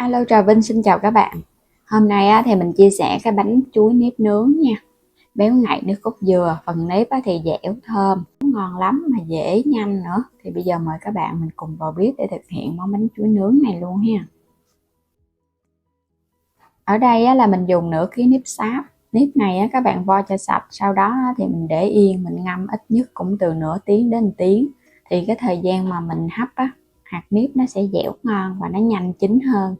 Alo, Trà Vinh xin chào các bạn. Hôm nay thì mình chia sẻ cái bánh chuối nếp nướng nha. Béo ngậy nước cốt dừa, phần nếp thì dẻo thơm, ngon lắm mà dễ nhanh nữa. Thì bây giờ mời các bạn mình cùng vào bếp để thực hiện món bánh chuối nướng này luôn ha. Ở đây là mình dùng nửa ký nếp sáp. Nếp này các bạn vo cho sạch, sau đó thì mình để yên, mình ngâm ít nhất cũng từ nửa tiếng đến 1 tiếng. Thì cái thời gian mà mình hấp hạt nếp nó sẽ dẻo ngon và nó nhanh chín hơn.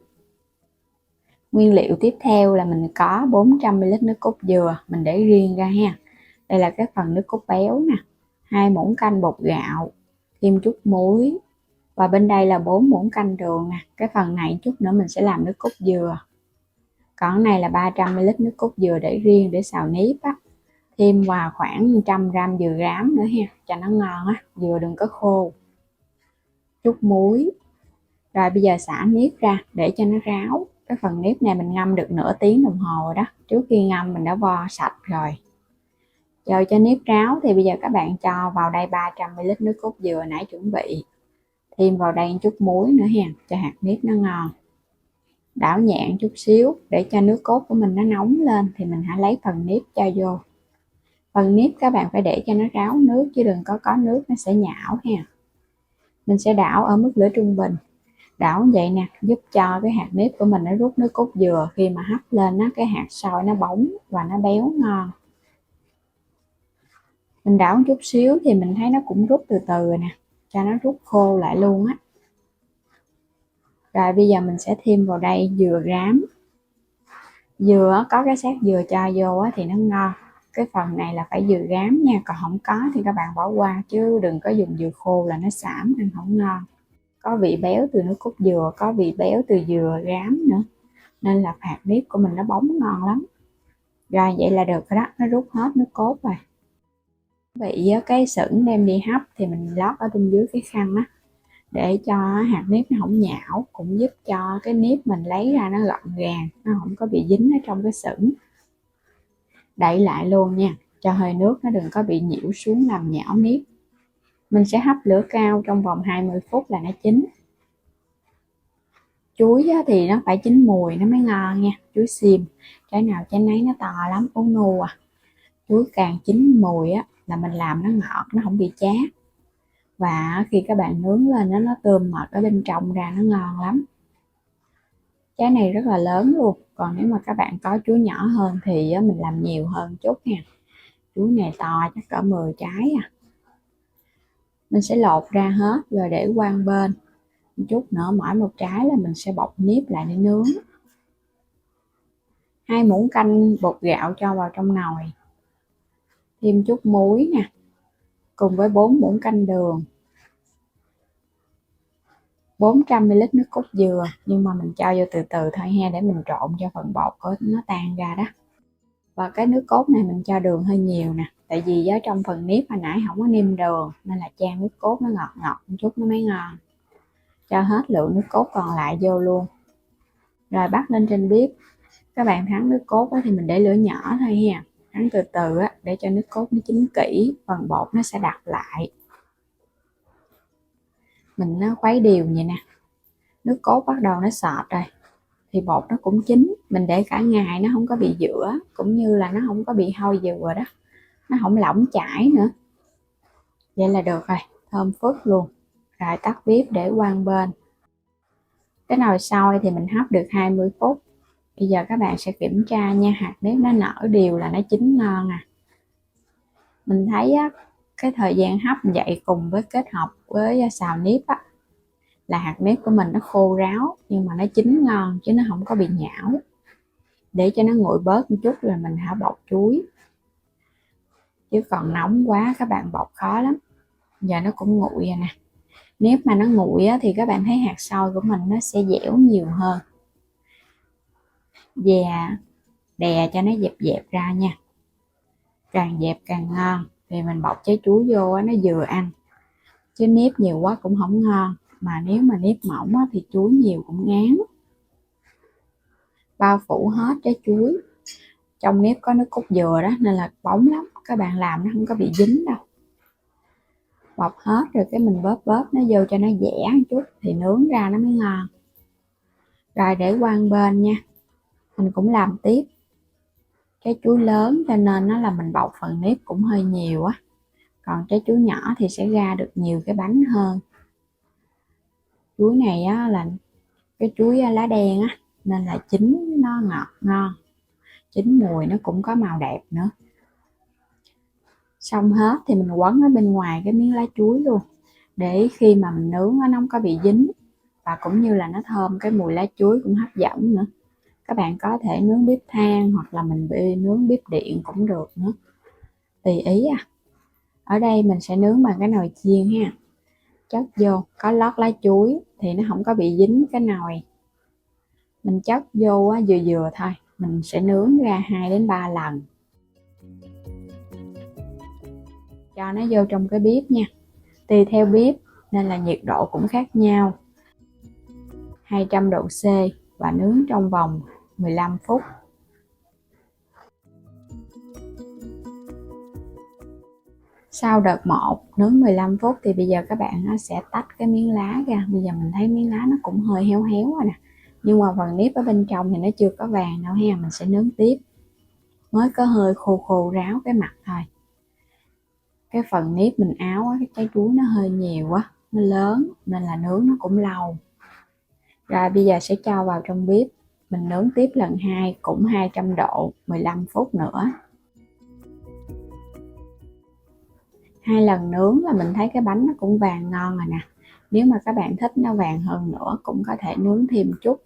Nguyên liệu tiếp theo là mình có 400ml nước cốt dừa, mình để riêng ra ha. Đây là cái phần nước cốt béo nè, 2 muỗng canh bột gạo, thêm chút muối, và bên đây là 4 muỗng canh đường nè. Cái phần này chút nữa mình sẽ làm nước cốt dừa. Còn này là 300ml nước cốt dừa để riêng để xào nếp thêm vào khoảng 100g dừa rám nữa ha, cho nó ngon dừa đừng có khô. Chút muối. Rồi bây giờ xả nếp ra để cho nó ráo. Cái phần nếp này mình ngâm được nửa tiếng đồng hồ rồi đó. Trước khi ngâm mình đã vo sạch rồi. Chờ cho nếp ráo thì bây giờ các bạn cho vào đây 300ml nước cốt dừa nãy chuẩn bị. Thêm vào đây chút muối nữa ha, cho hạt nếp nó ngon. Đảo nhẹ chút xíu để cho nước cốt của mình nó nóng lên thì mình hãy lấy phần nếp cho vô. Phần nếp các bạn phải để cho nó ráo nước chứ đừng có nước nó sẽ nhão ha. Mình sẽ đảo ở mức lửa trung bình. Đảo vậy nè, giúp cho cái hạt nếp của mình nó rút nước cốt dừa, khi mà hấp lên cái hạt xôi nó bóng và nó béo ngon. Mình đảo một chút xíu thì mình thấy nó cũng rút từ từ rồi nè, cho nó rút khô lại luôn Rồi bây giờ mình sẽ thêm vào đây dừa rám. Dừa có cái xác dừa cho vô thì nó ngon. Cái phần này là phải dừa rám nha, còn không có thì các bạn bỏ qua chứ đừng có dùng dừa khô là nó xảm nên không ngon. Có vị béo từ nước cốt dừa, có vị béo từ dừa rám nữa, nên là hạt nếp của mình nó bóng ngon lắm. Rồi vậy là được rồi đó, nó rút hết nước cốt rồi. Vị cái sửng đem đi hấp thì mình lót ở bên dưới cái khăn để cho hạt nếp nó không nhão, cũng giúp cho cái nếp mình lấy ra nó gọn gàng, nó không có bị dính ở trong cái sửng. Đậy lại luôn nha, cho hơi nước nó đừng có bị nhiễu xuống làm nhão nếp. Mình sẽ hấp lửa cao trong vòng 20 phút là nó chín. Chuối thì nó phải chín mùi nó mới ngon nha, chuối xiêm. Trái nào trái nấy nó to lắm, uống nu Chuối càng chín mùi là mình làm nó ngọt, nó không bị chát. Và khi các bạn nướng lên nó tươm mật ở bên trong ra, nó ngon lắm. Trái này rất là lớn luôn, còn nếu mà các bạn có chuối nhỏ hơn thì mình làm nhiều hơn chút nha. Chuối này to chắc cỡ 10 trái Mình sẽ lột ra hết rồi để qua bên. Một chút nữa mỗi một trái là mình sẽ bọc nếp lại để nướng. 2 muỗng canh bột gạo cho vào trong nồi. Thêm chút muối nè, cùng với 4 muỗng canh đường, 400ml nước cốt dừa, nhưng mà mình cho vô từ từ thôi ha, để mình trộn cho phần bột của nó tan ra đó. Và cái nước cốt này mình cho đường hơi nhiều nè, tại vì ở trong phần nếp hồi nãy không có nêm đường nên là chan nước cốt nó ngọt ngọt một chút nó mới ngon. Cho hết lượng nước cốt còn lại vô luôn. Rồi bắt lên trên bếp. Các bạn thắng nước cốt thì mình để lửa nhỏ thôi ha, thắng từ từ để cho nước cốt nó chín kỹ, phần bột nó sẽ đặc lại. Mình nó khuấy đều vậy nè, nước cốt bắt đầu nó sọt rồi thì bột nó cũng chín. Mình để cả ngày nó không có bị dữa, cũng như là nó không có bị hôi dừa đó, nó không lỏng chảy nữa. Vậy là được rồi, thơm phức luôn. Rồi tắt bếp để qua bên. Cái nồi sôi thì mình hấp được 20 phút. Bây giờ các bạn sẽ kiểm tra nha, hạt nếp nó nở đều là nó chín ngon Mình thấy cái thời gian hấp vậy cùng với kết hợp với xào nếp là hạt nếp của mình nó khô ráo nhưng mà nó chín ngon chứ nó không có bị nhão. Để cho nó nguội bớt một chút rồi mình hả bọc chuối, chứ còn nóng quá các bạn bọc khó lắm. Giờ nó cũng nguội rồi nè. Nếu mà nó nguội thì các bạn thấy hạt xôi của mình nó sẽ dẻo nhiều hơn. Và đè cho nó dẹp dẹp ra nha, càng dẹp càng ngon. Thì mình bọc trái chuối vô nó vừa ăn, chứ nếp nhiều quá cũng không ngon, mà nếu mà nếp mỏng thì chuối nhiều cũng ngán. Bao phủ hết trái chuối. Trong nếp có nước cốt dừa đó nên là bóng lắm, các bạn làm nó không có bị dính đâu. Bọc hết rồi cái mình bóp nó vô cho nó dẻ một chút thì nướng ra nó mới ngon. Rồi để qua một bên nha, mình cũng làm tiếp. Trái chuối lớn cho nên nó là mình bọc phần nếp cũng hơi nhiều á, còn trái chuối nhỏ thì sẽ ra được nhiều cái bánh hơn. Chuối này á là cái chuối lá đen á, nên là chín nó ngọt ngon, chín mùi nó cũng có màu đẹp nữa. Xong hết thì mình quấn ở bên ngoài cái miếng lá chuối luôn, để khi mà mình nướng nó không có bị dính, và cũng như là nó thơm, cái mùi lá chuối cũng hấp dẫn nữa. Các bạn có thể nướng bếp than hoặc là mình nướng bếp điện cũng được nữa, tùy ý à. Ở đây mình sẽ nướng bằng cái nồi chiên ha, chất vô có lót lá chuối thì nó không có bị dính cái nồi. Mình chất vô á, vừa vừa thôi, mình sẽ nướng ra 2 đến 3 lần. Cho nó vô trong cái bếp nha, tùy theo bếp nên là nhiệt độ cũng khác nhau. 200 độ C và nướng trong vòng 15 phút. Sau đợt 1 nướng 15 phút thì bây giờ các bạn sẽ tách cái miếng lá ra. Bây giờ mình thấy miếng lá nó cũng hơi héo héo rồi nè, nhưng mà phần nếp ở bên trong thì nó chưa có vàng đâu ha. Mình sẽ nướng tiếp, mới có hơi khô khô ráo cái mặt thôi. Cái phần nếp mình áo cái trái chuối nó hơi nhiều quá, nó lớn nên là nướng nó cũng lâu. Rồi bây giờ sẽ cho vào trong bếp, mình nướng tiếp lần 2 cũng 200 độ 15 phút nữa. 2 lần nướng là mình thấy cái bánh nó cũng vàng ngon rồi nè. Nếu mà các bạn thích nó vàng hơn nữa cũng có thể nướng thêm chút,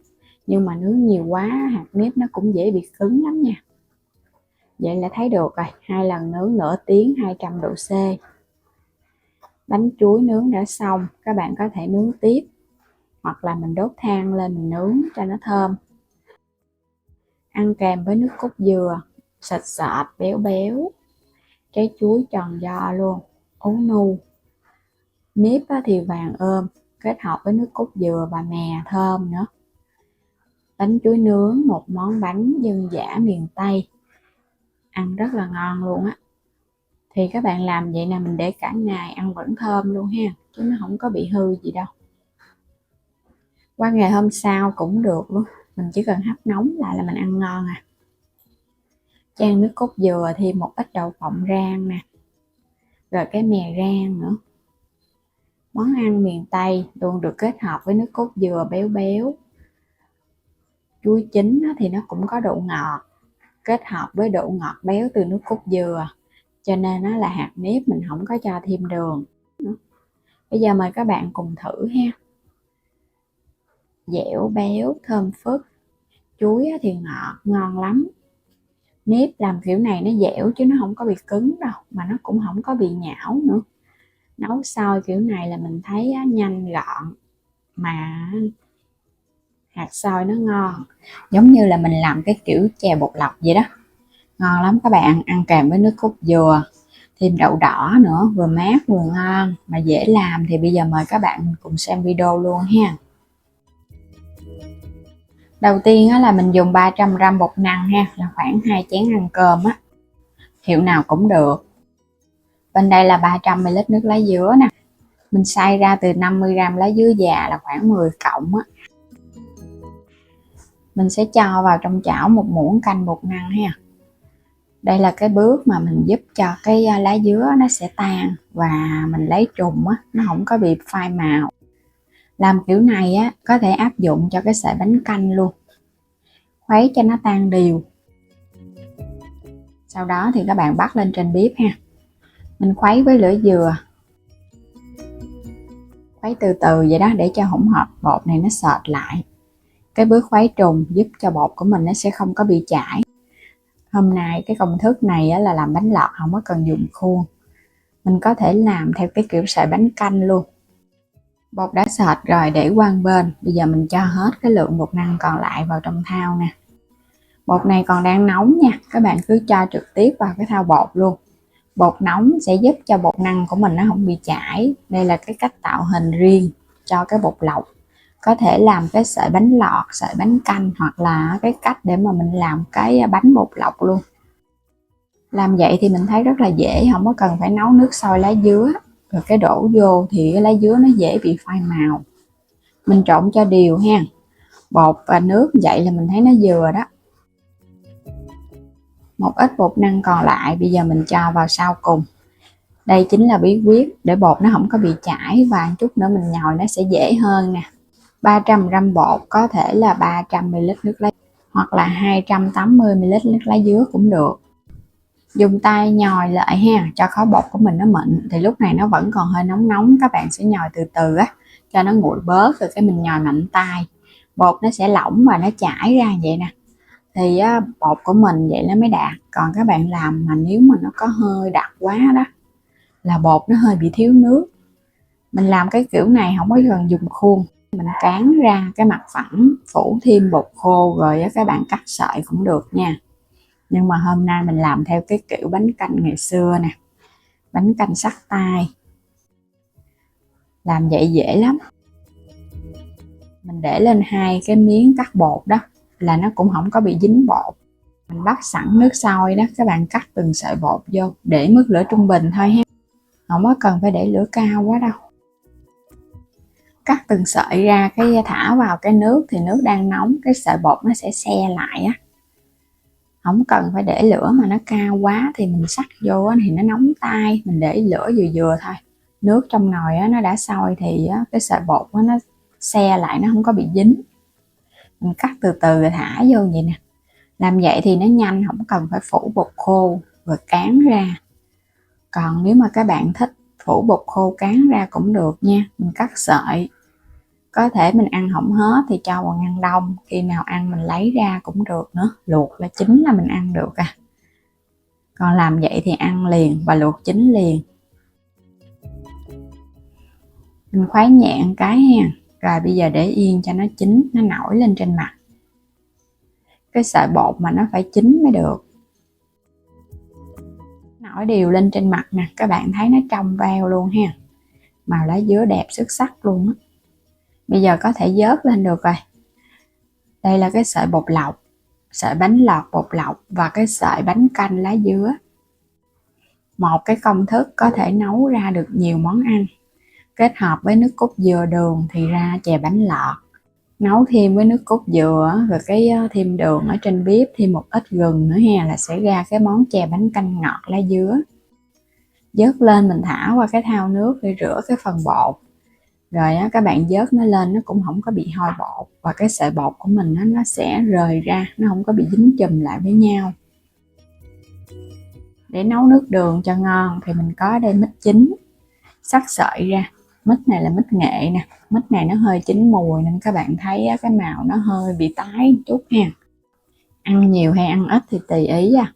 nhưng mà nướng nhiều quá hạt nếp nó cũng dễ bị cứng lắm nha. Vậy là thấy được rồi, 2 lần nướng nửa tiếng 200 độ C. Bánh chuối nướng đã xong, các bạn có thể nướng tiếp, hoặc là mình đốt than lên mình nướng cho nó thơm. Ăn kèm với nước cốt dừa, sệt sệt béo béo, trái chuối tròn vo luôn, ấu nu. Nếp thì vàng ôm, kết hợp với nước cốt dừa và mè thơm nữa. Bánh chuối nướng, một món bánh dân dã miền Tây, ăn rất là ngon luôn á. Thì các bạn làm vậy nè, mình để cả ngày ăn vẫn thơm luôn ha, chứ nó không có bị hư gì đâu. Qua ngày hôm sau cũng được luôn, mình chỉ cần hấp nóng lại là mình ăn ngon à. Chan nước cốt dừa thêm một ít đậu phộng rang nè, rồi cái mè rang nữa. Món ăn miền Tây luôn được kết hợp với nước cốt dừa béo béo. Chuối chín thì nó cũng có độ ngọt, kết hợp với độ ngọt béo từ nước cốt dừa, cho nên nó là hạt nếp mình không có cho thêm đường. Bây giờ mời các bạn cùng thử ha. Dẻo béo thơm phức, chuối thì ngọt ngon lắm. Nếp làm kiểu này nó dẻo chứ nó không có bị cứng đâu, mà nó cũng không có bị nhão nữa. Nấu sôi kiểu này là mình thấy nhanh gọn, mà hạt xôi nó ngon, giống như là mình làm cái kiểu chè bột lọc vậy đó. Ngon lắm các bạn, ăn kèm với nước cốt dừa, thêm đậu đỏ nữa, vừa mát vừa ngon mà dễ làm. Thì bây giờ mời các bạn cùng xem video luôn ha. Đầu tiên là mình dùng 300g bột năng ha, là khoảng 2 chén ăn cơm á, hiệu nào cũng được. Bên đây là 300ml nước lá dứa nè, mình xay ra từ 50g lá dứa già là khoảng 10 cọng á. Mình sẽ cho vào trong chảo một muỗng canh bột năng ha. Đây là cái bước mà mình giúp cho cái lá dứa nó sẽ tan và mình lấy trùng á, nó không có bị phai màu. Làm kiểu này á có thể áp dụng cho cái sợi bánh canh luôn. Khuấy cho nó tan đều. Sau đó thì các bạn bắt lên trên bếp ha. Mình khuấy với lửa vừa. Khuấy từ từ vậy đó, để cho hỗn hợp bột này nó sệt lại. Cái bước khuấy trùng giúp cho bột của mình nó sẽ không có bị chảy. Hôm nay cái công thức này là làm bánh lọt không có cần dùng khuôn. Mình có thể làm theo cái kiểu sợi bánh canh luôn. Bột đã sệt rồi, để qua một bên. Bây giờ mình cho hết cái lượng bột năng còn lại vào trong thau nè. Bột này còn đang nóng nha, các bạn cứ cho trực tiếp vào cái thau bột luôn. Bột nóng sẽ giúp cho bột năng của mình nó không bị chảy. Đây là cái cách tạo hình riêng cho cái bột lọc. Có thể làm cái sợi bánh lọt, sợi bánh canh, hoặc là cái cách để mà mình làm cái bánh bột lọc luôn. Làm vậy thì mình thấy rất là dễ, không có cần phải nấu nước sôi lá dứa. Rồi cái đổ vô thì cái lá dứa nó dễ bị phai màu. Mình trộn cho đều ha. Bột và nước vậy là mình thấy nó vừa đó. Một ít bột năng còn lại bây giờ mình cho vào sau cùng. Đây chính là bí quyết để bột nó không có bị chảy, và chút nữa mình nhồi nó sẽ dễ hơn nè. 300g bột có thể là 300ml nước lá hoặc là 280ml nước lá dứa cũng được. Dùng tay nhồi lại ha, cho khối bột của mình nó mịn. Thì lúc này nó vẫn còn hơi nóng nóng, các bạn sẽ nhồi từ từ á, cho nó nguội bớt rồi cái mình nhồi mạnh tay. Bột nó sẽ lỏng và nó chảy ra vậy nè. Thì bột của mình vậy nó mới đạt. Còn các bạn làm mà nếu mà nó có hơi đặc quá đó là bột nó hơi bị thiếu nước. Mình làm cái kiểu này không có cần dùng khuôn, mình cán ra cái mặt phẳng, phủ thêm bột khô rồi các bạn cắt sợi cũng được nha. Nhưng mà hôm nay mình làm theo cái kiểu bánh canh ngày xưa nè, bánh canh sắt tay. Làm vậy dễ lắm. Mình để lên 2 cái miếng cắt bột đó là nó cũng không có bị dính bột. Mình bắt sẵn nước sôi đó, các bạn cắt từng sợi bột vô, để mức lửa trung bình thôi ha, không có cần phải để lửa cao quá đâu. Cắt từng sợi ra cái thả vào cái nước, thì nước đang nóng cái sợi bột nó sẽ se lại á. Không cần phải để lửa mà nó cao quá thì mình sắc vô thì nó nóng tay. Mình để lửa vừa vừa thôi. Nước trong nồi nó đã sôi thì cái sợi bột nó se lại, nó không có bị dính. Mình cắt từ từ rồi thả vô vậy nè. Làm vậy thì nó nhanh, không cần phải phủ bột khô rồi cán ra. Còn nếu mà các bạn thích phủ bột khô cán ra cũng được nha. Mình cắt sợi, có thể mình ăn không hết thì cho vào ngăn đông, khi nào ăn mình lấy ra cũng được nữa. Luộc là chín là mình ăn được à. Còn làm vậy thì ăn liền và luộc chín liền. Mình khuấy nhẹ cái ha. Rồi bây giờ để yên cho nó chín, nó nổi lên trên mặt. Cái sợi bột mà nó phải chín mới được. Nổi đều lên trên mặt nè, các bạn thấy nó trong veo luôn ha. Màu lá dứa đẹp xuất sắc luôn á. Bây giờ có thể vớt lên được rồi. Đây là cái sợi bột lọc, sợi bánh lọt bột lọc và cái sợi bánh canh lá dứa. Một cái công thức có thể nấu ra được nhiều món ăn. Kết hợp với nước cốt dừa đường thì ra chè bánh lọt. Nấu thêm với nước cốt dừa rồi cái thêm đường ở trên bếp, thêm một ít gừng nữa ha, là sẽ ra cái món chè bánh canh ngọt lá dứa. Vớt lên mình thả qua cái thau nước để rửa cái phần bột. Rồi các bạn vớt nó lên, nó cũng không có bị hôi bột, và cái sợi bột của mình nó sẽ rời ra, nó không có bị dính chùm lại với nhau. Để nấu nước đường cho ngon thì mình có đây mít chín, xắt sợi ra. Mít này là mít nghệ nè, mít này nó hơi chín mùi nên các bạn thấy cái màu nó hơi bị tái một chút ha. Ăn nhiều hay ăn ít thì tùy ý à.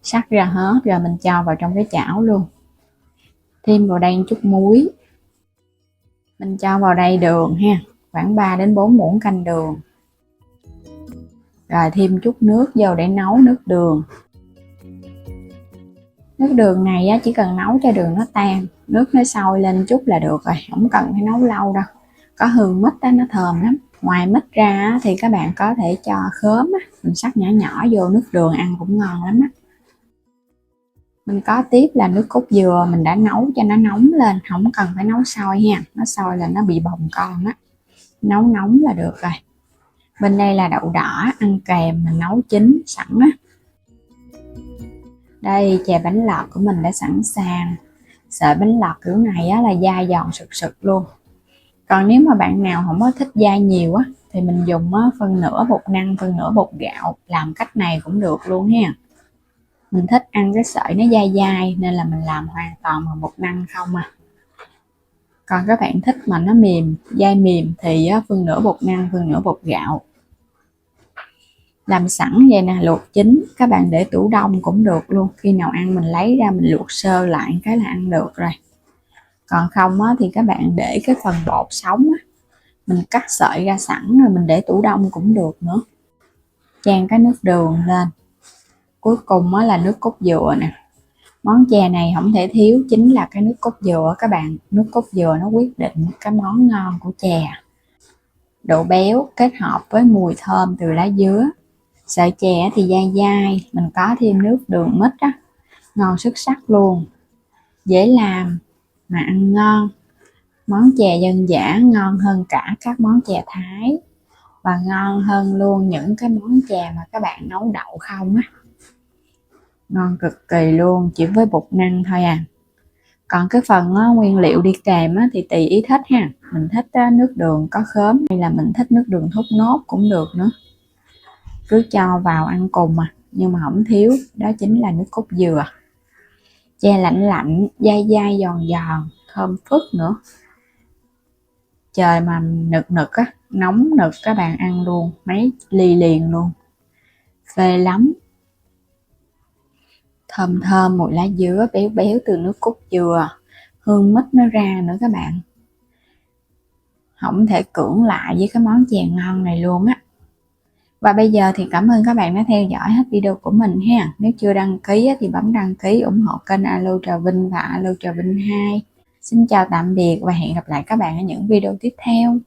Xắt ra hết rồi mình cho vào trong cái chảo luôn. Thêm vào đây chút muối. Mình cho vào đây đường ha, khoảng 3 đến 4 muỗng canh đường. Rồi thêm chút nước vô để nấu nước đường. Nước đường này chỉ cần nấu cho đường nó tan, nước nó sôi lên chút là được rồi, không cần phải nấu lâu đâu. Có hương mít nó thơm lắm. Ngoài mít ra thì các bạn có thể cho khóm mình sắc nhỏ nhỏ vô nước đường ăn cũng ngon lắm á. Mình có tiếp là nước cốt dừa, mình đã nấu cho nó nóng lên, không cần phải nấu sôi ha, nó sôi là nó bị bồng con á. Nấu nóng là được rồi. Bên đây là đậu đỏ ăn kèm, mình nấu chín sẵn á. Đây chè bánh lọt của mình đã sẵn sàng. Sợi bánh lọt kiểu này là dai giòn sực sực luôn. Còn nếu mà bạn nào không có thích dai nhiều thì mình dùng phân nửa bột năng, phân nửa bột gạo. Làm cách này cũng được luôn ha. Mình thích ăn cái sợi nó dai dai nên là mình làm hoàn toàn bằng bột năng không à. Còn các bạn thích mà nó mềm, dai mềm thì phân nửa bột năng, phân nửa bột gạo. Làm sẵn vậy nè, luộc chín, các bạn để tủ đông cũng được luôn. Khi nào ăn mình lấy ra mình luộc sơ lại cái là ăn được rồi. Còn không thì các bạn để cái phần bột sống mình cắt sợi ra sẵn rồi mình để tủ đông cũng được nữa. Chan cái nước đường lên. Cuối cùng là nước cốt dừa nè. Món chè này không thể thiếu chính là cái nước cốt dừa các bạn. Nước cốt dừa nó quyết định cái món ngon của chè. Độ béo kết hợp với mùi thơm từ lá dứa. Sợi chè thì dai dai, mình có thêm nước đường mít ngon xuất sắc luôn. Dễ làm mà ăn ngon. Món chè dân dã ngon hơn cả các món chè Thái, và ngon hơn luôn những cái món chè mà các bạn nấu đậu không á. Ngon cực kỳ luôn, chỉ với bột năng thôi à. Còn cái phần nguyên liệu đi kèm thì tùy ý thích ha. Mình thích nước đường có khóm hay là mình thích nước đường thốt nốt cũng được nữa. Cứ cho vào ăn cùng mà. Nhưng mà không thiếu, đó chính là nước cốt dừa. Chè lạnh lạnh, dai dai giòn giòn, thơm phức nữa. Trời mà nực nực á, nóng nực các bạn ăn luôn, mấy ly liền luôn. Phê lắm. Thơm thơm mùi lá dứa béo béo từ nước cốt dừa, hương mít nó ra nữa các bạn. Không thể cưỡng lại với cái món chè ngon này luôn á. Và bây giờ thì cảm ơn các bạn đã theo dõi hết video của mình ha. Nếu chưa đăng ký thì bấm đăng ký ủng hộ kênh Alo Trà Vinh và Alo Trà Vinh 2. Xin chào tạm biệt và hẹn gặp lại các bạn ở những video tiếp theo.